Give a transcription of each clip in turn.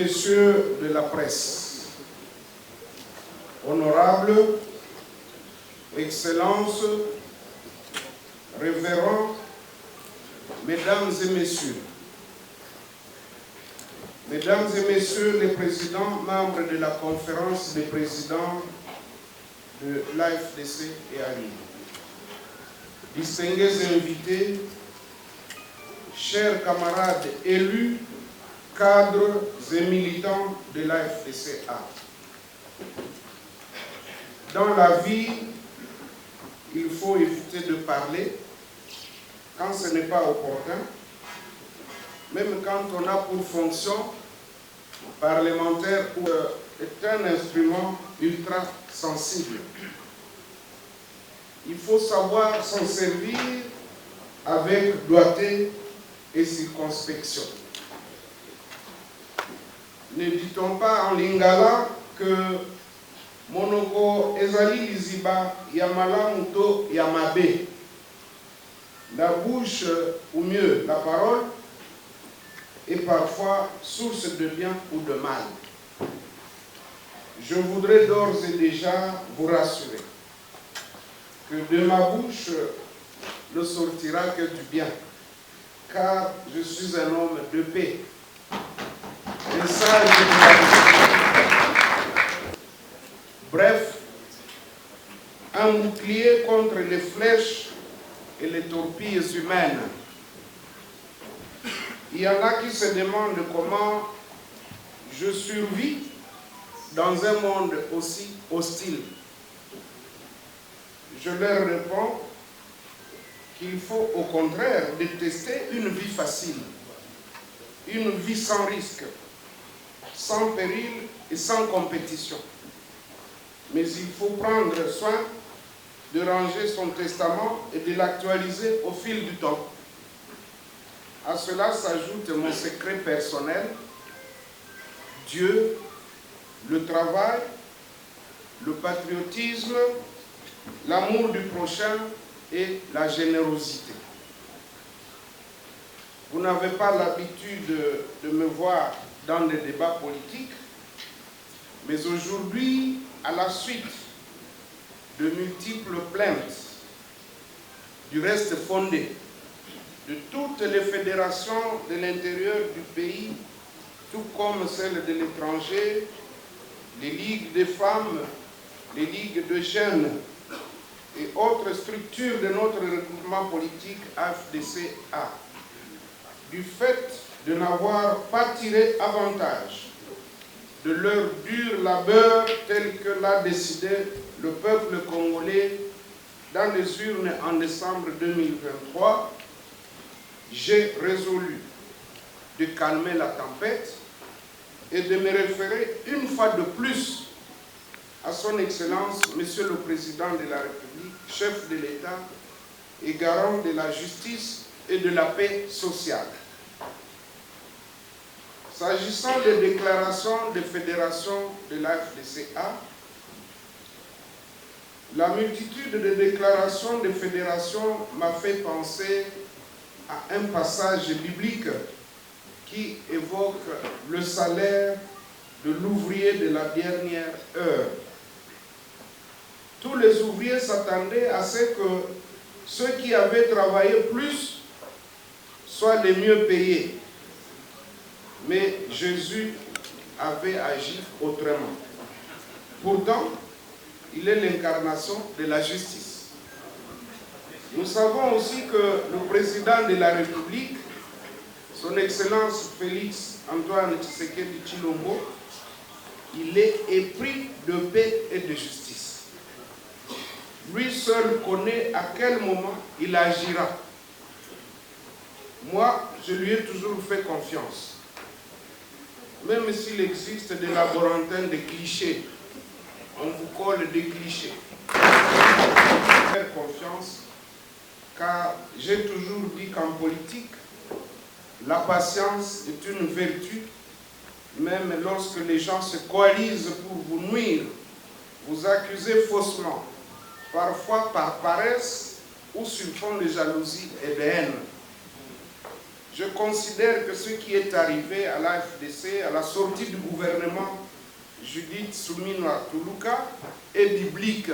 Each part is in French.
messieurs de la presse, honorables, excellences, révérends, mesdames et messieurs, les présidents, membres de la conférence des présidents de l'AFDC et Ali, distingués invités, chers camarades élus, cadres et militants de l'AFDCA. Dans la vie, il faut éviter de parler quand ce n'est pas opportun, même quand on a pour fonction parlementaire ou est un instrument ultra sensible. Il faut savoir s'en servir avec doigté et circonspection. Ne dit-on pas en lingala que monoko ezali liziba yamala muto yamabe? La bouche, ou mieux la parole, est parfois source de bien ou de mal. Je voudrais d'ores et déjà vous rassurer que de ma bouche ne sortira que du bien, car je suis un homme de paix. Et ça, je vous l'avais. Bref, un bouclier contre les flèches et les torpilles humaines. Il y en a qui se demandent comment je survis dans un monde aussi hostile. Je leur réponds qu'il faut au contraire détester une vie facile, une vie sans risque, sans péril et sans compétition. Mais il faut prendre soin de ranger son testament et de l'actualiser au fil du temps. À cela s'ajoute mon secret personnel, Dieu, le travail, le patriotisme, l'amour du prochain et la générosité. Vous n'avez pas l'habitude de me voir dans des débats politiques, mais aujourd'hui, à la suite de multiples plaintes, du reste fondé, de toutes les fédérations de l'intérieur du pays, tout comme celles de l'étranger, les ligues des femmes, les ligues de jeunes et autres structures de notre regroupement politique AFDCA, du fait de n'avoir pas tiré avantage de leur dur labeur tel que l'a décidé le peuple congolais dans les urnes en décembre 2023, j'ai résolu de calmer la tempête et de me référer une fois de plus à son Excellence, Monsieur le Président de la République, chef de l'État et garant de la justice et de la paix sociale. S'agissant des déclarations de fédération de l'AFDCA, la multitude de déclarations de fédération m'a fait penser à un passage biblique qui évoque le salaire de l'ouvrier de la dernière heure. Tous les ouvriers s'attendaient à ce que ceux qui avaient travaillé plus soient les mieux payés. Mais Jésus avait agi autrement. Pourtant, il est l'incarnation de la justice. Nous savons aussi que le président de la République, son Excellence Félix Antoine Tshisekedi Tshilombo, il est épris de paix et de justice. Lui seul connaît à quel moment il agira. Moi, je lui ai toujours fait confiance. Même s'il existe des laborantins de clichés, on vous colle des clichés. Faire confiance, car j'ai toujours dit qu'en politique, la patience est une vertu, même lorsque les gens se coalisent pour vous nuire, vous accuser faussement, parfois par paresse ou sur fond de jalousie et de haine. je considère que ce qui est arrivé à l'AFDC, à la sortie du gouvernement Judith Suminwa Tuluka, est biblique.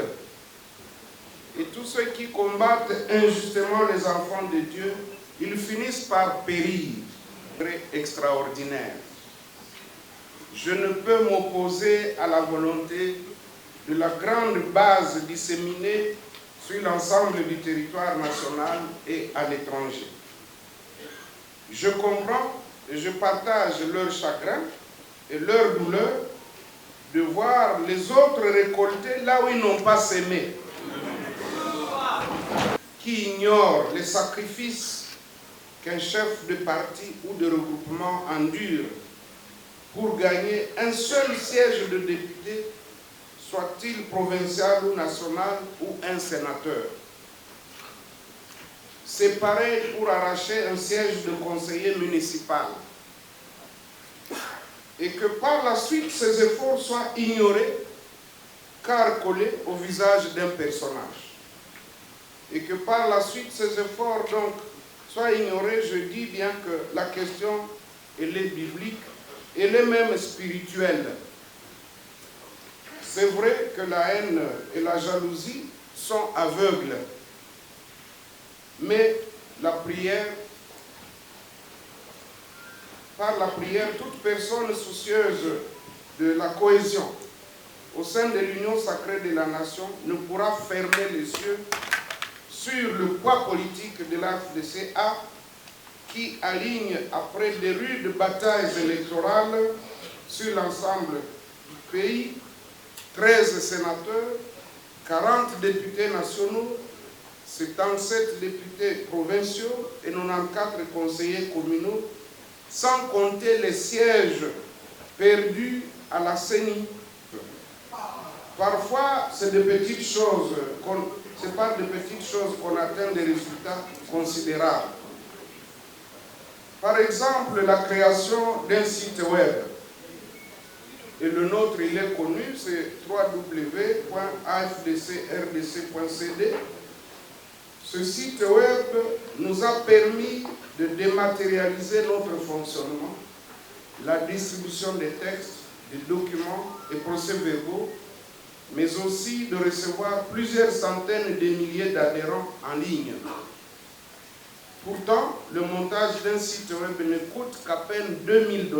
Et tous ceux qui combattent injustement les enfants de Dieu, ils finissent par périr. Extraordinaire. Je ne peux m'opposer à la volonté de la grande base disséminée sur l'ensemble du territoire national et à l'étranger. Je comprends et je partage leur chagrin et leur douleur de voir les autres récolter là où ils n'ont pas sémé, qui ignorent les sacrifices qu'un chef de parti ou de regroupement endure pour gagner un seul siège de député, soit-il provincial ou national, ou un sénateur. C'est pareil pour arracher un siège de conseiller municipal. Et que par la suite, ces efforts soient ignorés, car collés au visage d'un personnage. Et que par la suite, ces efforts donc soient ignorés, je dis bien que la question, elle est biblique, elle est même spirituelle. C'est vrai que la haine et la jalousie sont aveugles. Mais la prière, par la prière, toute personne soucieuse de la cohésion au sein de l'union sacrée de la nation ne pourra fermer les yeux sur le poids politique de l'AFDCA qui aligne, après des rudes batailles électorales sur l'ensemble du pays, 13 sénateurs, 40 députés nationaux, 77 députés provinciaux et 94 conseillers communaux, sans compter les sièges perdus à la CENI. Parfois, c'est de petites choses, c'est par de petites choses qu'on atteint des résultats considérables. Par exemple, la création d'un site web. Et le nôtre, il est connu, c'est www.afdcrdc.cd. Ce site web nous a permis de dématérialiser notre fonctionnement, la distribution des textes, des documents et procès-verbaux, mais aussi de recevoir plusieurs centaines de milliers d'adhérents en ligne. Pourtant, le montage d'un site web ne coûte qu'à peine $2000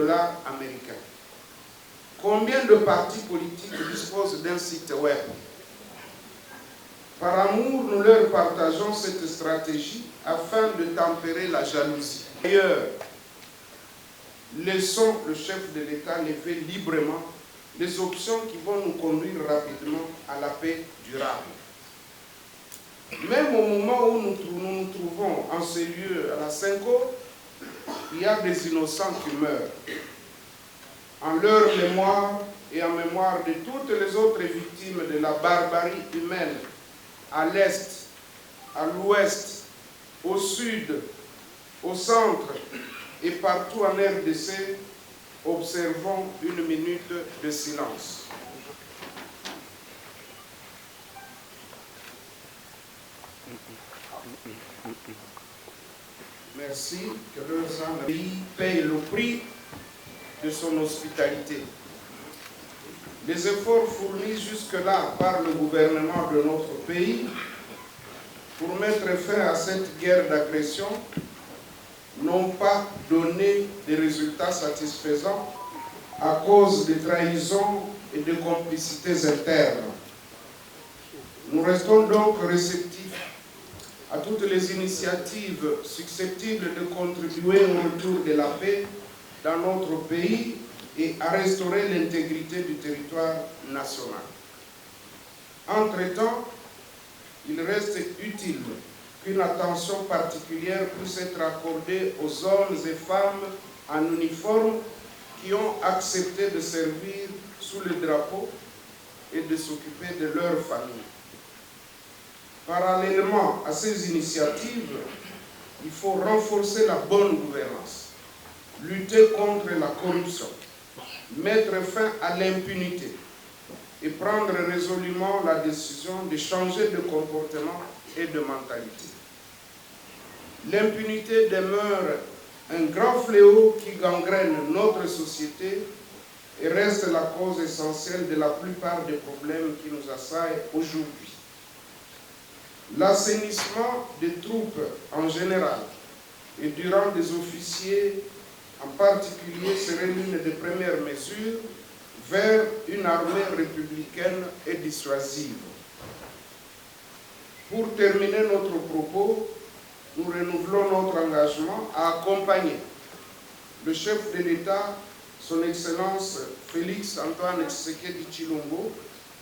américains. Combien de partis politiques disposent d'un site web? Par amour, nous leur partageons cette stratégie afin de tempérer la jalousie. D'ailleurs, laissons le chef de l'État lever librement les options qui vont nous conduire rapidement à la paix durable. Même au moment où nous nous trouvons en ces lieux à la Senko, il y a des innocents qui meurent. En leur mémoire et en mémoire de toutes les autres victimes de la barbarie humaine, à l'est, à l'ouest, au sud, au centre et partout en RDC, observons une minute de silence. Merci, que le pays paye le prix de son hospitalité. Les efforts fournis jusque-là par le gouvernement de notre pays pour mettre fin à cette guerre d'agression n'ont pas donné des résultats satisfaisants à cause de trahisons et de complicités internes. Nous restons donc réceptifs à toutes les initiatives susceptibles de contribuer au retour de la paix dans notre pays et à restaurer l'intégrité du territoire national. Entre-temps, il reste utile qu'une attention particulière puisse être accordée aux hommes et femmes en uniforme qui ont accepté de servir sous le drapeau et de s'occuper de leur famille. Parallèlement à ces initiatives, il faut renforcer la bonne gouvernance, lutter contre la corruption, mettre fin à l'impunité et prendre résolument la décision de changer de comportement et de mentalité. L'impunité demeure un grand fléau qui gangrène notre société et reste la cause essentielle de la plupart des problèmes qui nous assaillent aujourd'hui. L'assainissement des troupes en général et du rang des officiers en particulier serait l'une des premières mesures vers une armée républicaine et dissuasive. Pour terminer notre propos, nous renouvelons notre engagement à accompagner le chef de l'État, son Excellence Félix Antoine Tshisekedi Tshilombo,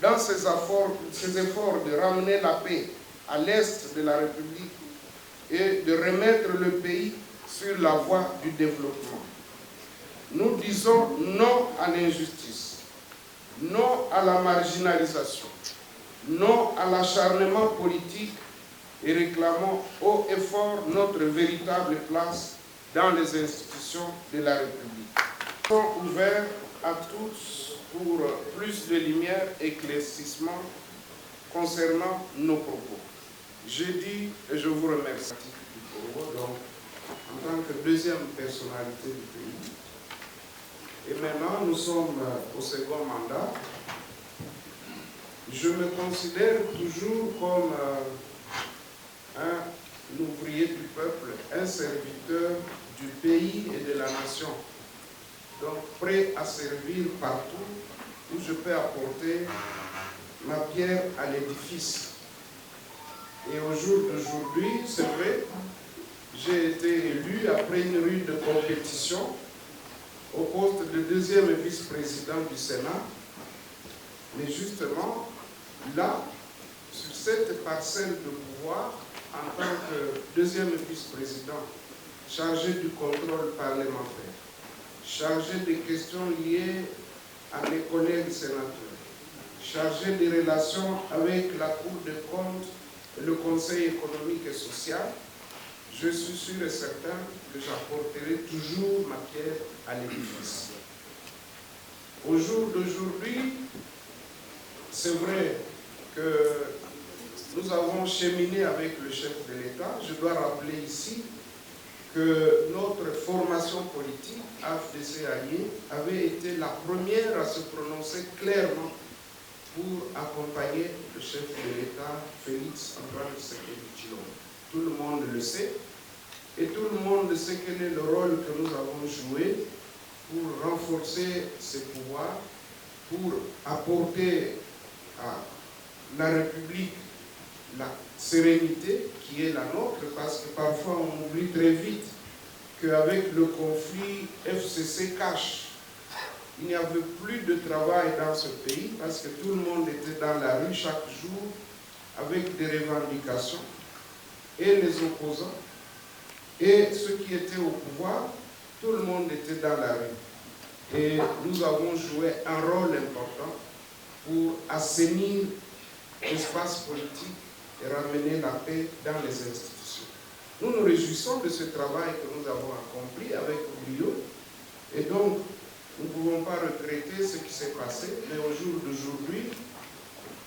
dans ses efforts de ramener la paix à l'est de la République et de remettre le pays sur la voie du développement. Nous disons non à l'injustice, non à la marginalisation, non à l'acharnement politique et réclamons haut et fort notre véritable place dans les institutions de la République. Nous sommes ouverts à tous pour plus de lumière et éclaircissement concernant nos propos. Je dis et je vous remercie. Donc, en tant que deuxième personnalité du pays, et maintenant nous sommes au second mandat, je me considère toujours comme un ouvrier du peuple, un serviteur du pays et de la nation. Donc prêt à servir partout où je peux apporter ma pierre à l'édifice. Et au jour d'aujourd'hui, c'est vrai, j'ai été élu après une rude compétition au poste de deuxième vice-président du Sénat. Mais justement, là, sur cette parcelle de pouvoir, en tant que deuxième vice-président, chargé du contrôle parlementaire, chargé des questions liées à mes collègues sénateurs, chargé des relations avec la Cour des comptes et le Conseil économique et social, je suis sûr et certain que j'apporterai toujours ma pierre à l'édifice. Au jour d'aujourd'hui, c'est vrai que nous avons cheminé avec le chef de l'État. Je dois rappeler ici que notre formation politique, AFDC Alliés, avait été la première à se prononcer clairement pour accompagner le chef de l'État, Félix Antoine Tshisekedi Tshilombo. Tout le monde le sait, et tout le monde sait quel est le rôle que nous avons joué pour renforcer ses pouvoirs, pour apporter à la République la sérénité qui est la nôtre, parce que parfois on oublie très vite qu'avec le conflit FCC-Cash, il n'y avait plus de travail dans ce pays parce que tout le monde était dans la rue chaque jour avec des revendications, et les opposants et ceux qui étaient au pouvoir, tout le monde était dans la rue. Et nous avons joué un rôle important pour assainir l'espace politique et ramener la paix dans les institutions. Nous nous réjouissons de ce travail que nous avons accompli avec brio, et donc nous ne pouvons pas regretter ce qui s'est passé, mais au jour d'aujourd'hui,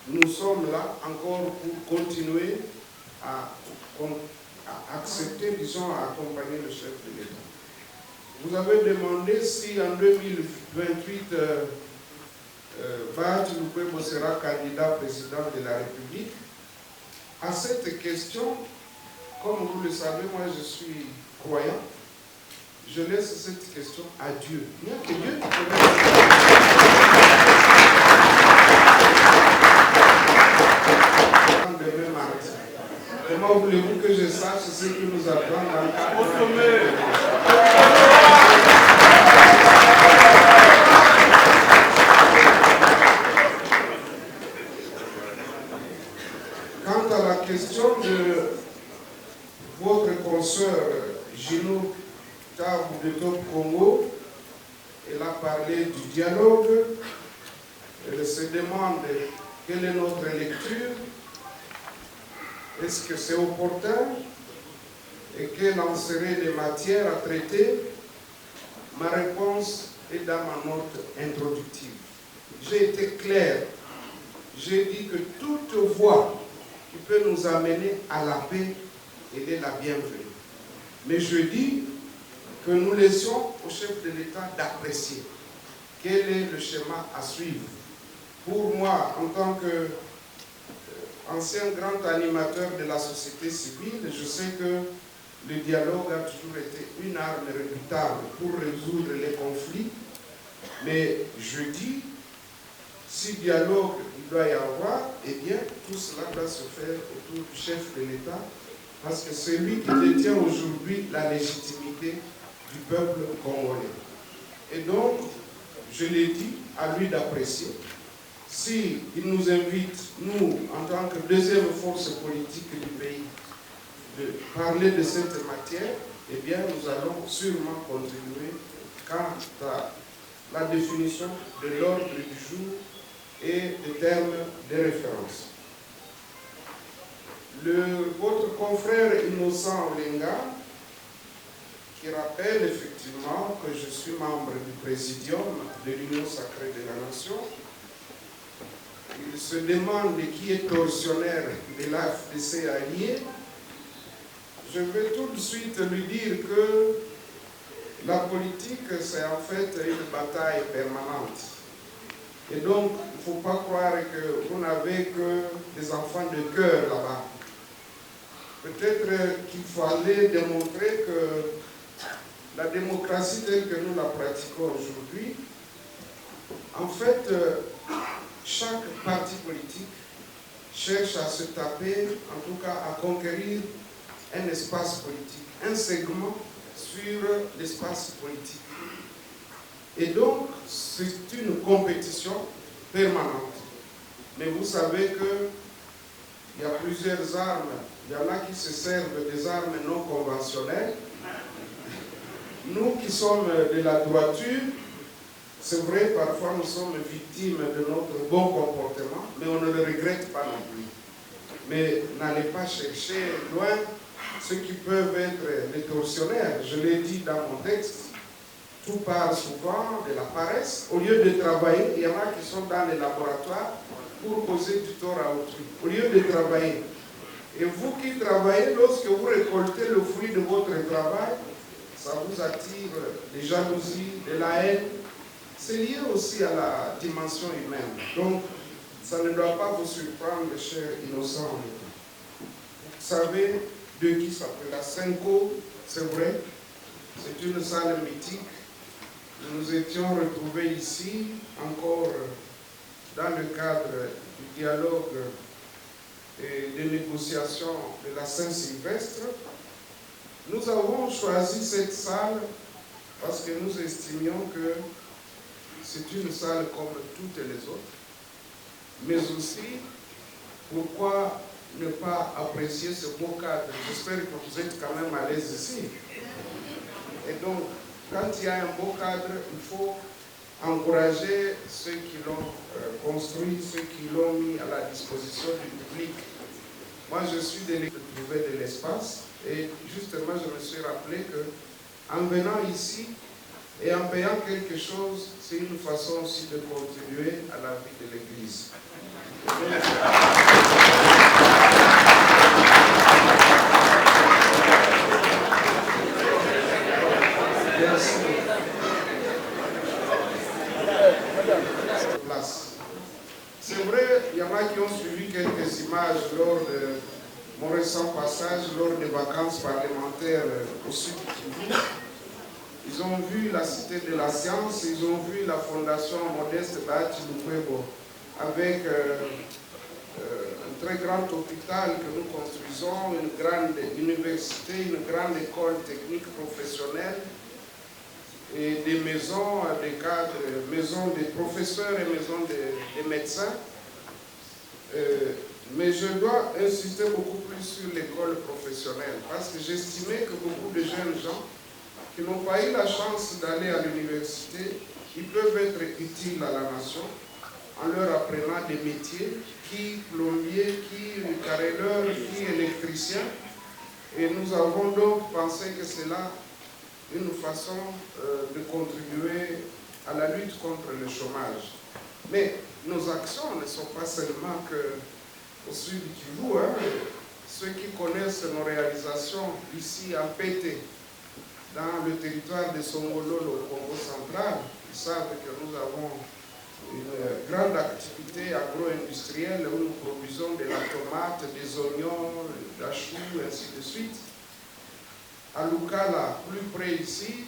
nous sommes là encore pour continuer à accepter, disons, à accompagner le chef de l'État. Vous avez demandé si en 2028, Bahati Lukwebo sera candidat président de la République. À cette question, comme vous le savez, moi je suis croyant, je laisse cette question à Dieu. Il n'y a que Dieu qui peut répondre. Demain mardi. Comment voulez-vous que je sache ce qui nous attend dans le cadre? Quant à la question de votre consoeur Gino Tabu de Top Congo, elle a parlé du dialogue, elle se demande quelle est notre lecture, est-ce que c'est opportun et quelles en seraient les matières à traiter. Ma réponse est dans ma note introductive. J'ai été clair, j'ai dit que toute voie qui peut nous amener à la paix, elle est la bienvenue. Mais je dis que nous laissions au chef de l'État d'apprécier quel est le schéma à suivre. Pour moi, en tant qu'ancien grand animateur de la société civile, je sais que le dialogue a toujours été une arme redoutable pour résoudre les conflits. Mais je dis, si dialogue il doit y avoir, eh bien, tout cela doit se faire autour du chef de l'État, parce que c'est lui qui détient aujourd'hui la légitimité du peuple congolais. Et donc, je l'ai dit, à lui d'apprécier. S'il nous invite, nous, en tant que deuxième force politique du pays, de parler de cette matière, eh bien, nous allons sûrement contribuer quant à la définition de l'ordre du jour et des termes de référence. Votre confrère Innocent Olenga, qui rappelle effectivement que je suis membre du Présidium de l'Union sacrée de la Nation, il se demande qui est tortionnaire de l'AFDC allié. Je vais tout de suite lui dire que la politique, c'est en fait une bataille permanente. Et donc, il ne faut pas croire que vous n'avez que des enfants de cœur là-bas. Peut-être qu'il fallait démontrer que la démocratie telle que nous la pratiquons aujourd'hui, en fait, chaque parti politique cherche à se taper, en tout cas à conquérir un espace politique, un segment sur l'espace politique. Et donc, c'est une compétition permanente. Mais vous savez qu'il y a plusieurs armes. Il y en a qui se servent des armes non conventionnelles. Nous qui sommes de la droiture, c'est vrai, parfois nous sommes victimes de notre bon comportement, mais on ne le regrette pas non plus. Mais n'allez pas chercher loin ceux qui peuvent être des tortionnaires. Je l'ai dit dans mon texte, tout part souvent de la paresse. Au lieu de travailler, il y en a qui sont dans les laboratoires pour causer du tort à autrui. Au lieu de travailler. Et vous qui travaillez, lorsque vous récoltez le fruit de votre travail, ça vous attire des jalousies, de la haine. C'est lié aussi à la dimension humaine. Donc, ça ne doit pas vous surprendre, cher innocent. Vous savez de qui s'appelle la Senko, c'est vrai, c'est une salle mythique. Nous nous étions retrouvés ici, encore dans le cadre du dialogue et des négociations de la Saint-Sylvestre. Nous avons choisi cette salle parce que nous estimions que c'est une salle comme toutes les autres, mais aussi, pourquoi ne pas apprécier ce beau cadre? J'espère que vous êtes quand même à l'aise ici. Et donc, quand il y a un beau cadre, il faut encourager ceux qui l'ont construit, ceux qui l'ont mis à la disposition du public. Moi, je suis de trouver de l'espace et justement, je me suis rappelé qu'en venant ici et en payant quelque chose, c'est une façon aussi de contribuer à la vie de l'Église. C'est vrai, il y en a qui ont suivi quelques images lors de mon récent passage, lors des vacances parlementaires au sud du Kivu. Ils ont vu la Cité de la Science, ils ont vu la Fondation Modeste Bahati Lukwebo avec un très grand hôpital que nous construisons, une grande université, une grande école technique professionnelle et des maisons, des cadres, maisons des professeurs et maisons des médecins. Mais je dois insister beaucoup plus sur l'école professionnelle parce que j'estimais que beaucoup de jeunes gens qui n'ont pas eu la chance d'aller à l'université, ils peuvent être utiles à la nation en leur apprenant des métiers, qui plombier, qui carreleur, qui électricien. Et nous avons donc pensé que c'est là une façon de contribuer à la lutte contre le chômage. Mais nos actions ne sont pas seulement au sud du Kivu. Ceux qui connaissent nos réalisations ici en PT, dans le territoire de Songolo, au Congo central. Ils savent que nous avons une grande activité agro-industrielle où nous produisons de la tomate, des oignons, de la chou, ainsi de suite. À Lukala, plus près ici,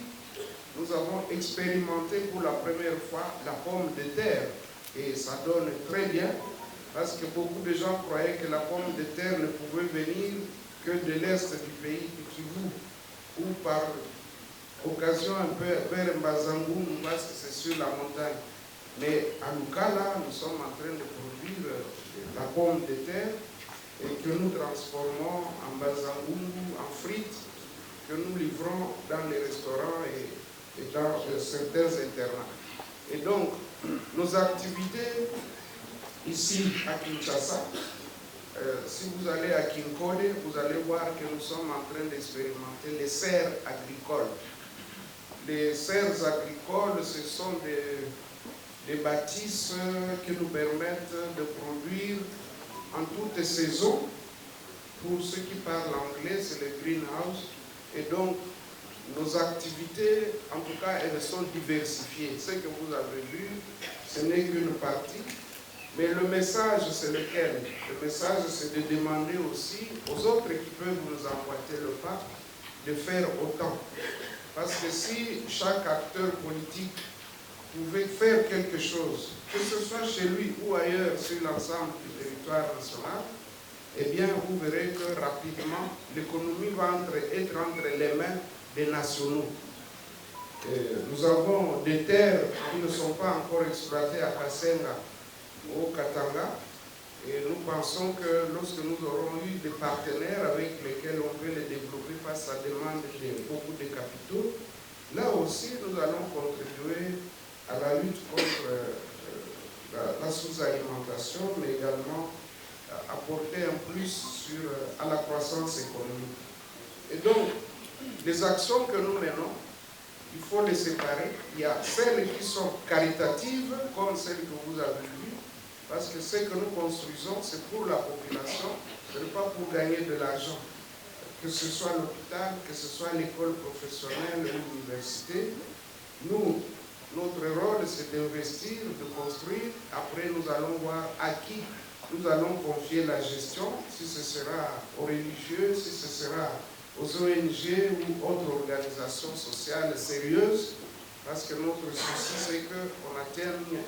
nous avons expérimenté pour la première fois la pomme de terre. Et ça donne très bien, parce que beaucoup de gens croyaient que la pomme de terre ne pouvait venir que de l'est du pays, du Kivu, ou par occasion un peu vers Mbazangou, parce que c'est sur la montagne. Mais à Lukala, nous sommes en train de produire la pomme de terre et que nous transformons en Mbazangou, en frites, que nous livrons dans les restaurants et dans certains internats. Et donc, nos activités ici à Kinshasa, si vous allez à Kinkode, vous allez voir que nous sommes en train d'expérimenter les serres agricoles. Les serres agricoles, ce sont des bâtisses qui nous permettent de produire en toute saison. Pour ceux qui parlent anglais, c'est le greenhouse. Et donc, nos activités, en tout cas, elles sont diversifiées. Ce que vous avez vu, ce n'est qu'une partie. Mais le message, c'est lequel? Le message, c'est de demander aussi aux autres qui peuvent nous emboîter le pas de faire autant. Parce que si chaque acteur politique pouvait faire quelque chose, que ce soit chez lui ou ailleurs sur l'ensemble du territoire national, eh bien, vous verrez que rapidement, l'économie va être entre les mains des nationaux. Nous avons des terres qui ne sont pas encore exploitées à Kassenga, au Katanga, et nous pensons que lorsque nous aurons eu des partenaires avec lesquels on peut les développer face à la demande de beaucoup de capitaux, là aussi nous allons contribuer à la lutte contre la sous-alimentation, mais également apporter un plus à la croissance économique. Et donc, les actions que nous menons, il faut les séparer. Il y a celles qui sont caritatives, comme celles que vous avez vues, parce que ce que nous construisons, c'est pour la population, ce n'est pas pour gagner de l'argent. Que ce soit l'hôpital, que ce soit l'école professionnelle ou l'université, nous, notre rôle, c'est d'investir, de construire. Après, nous allons voir à qui nous allons confier la gestion, si ce sera aux religieux, si ce sera aux ONG ou autres organisations sociales sérieuses, parce que notre souci, c'est qu'on atteigne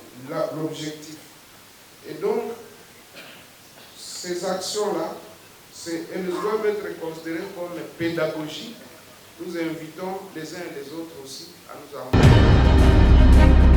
l'objectif. Et donc, ces actions-là, elles doivent être considérées comme pédagogiques. Nous invitons les uns et les autres aussi à nous envoyer.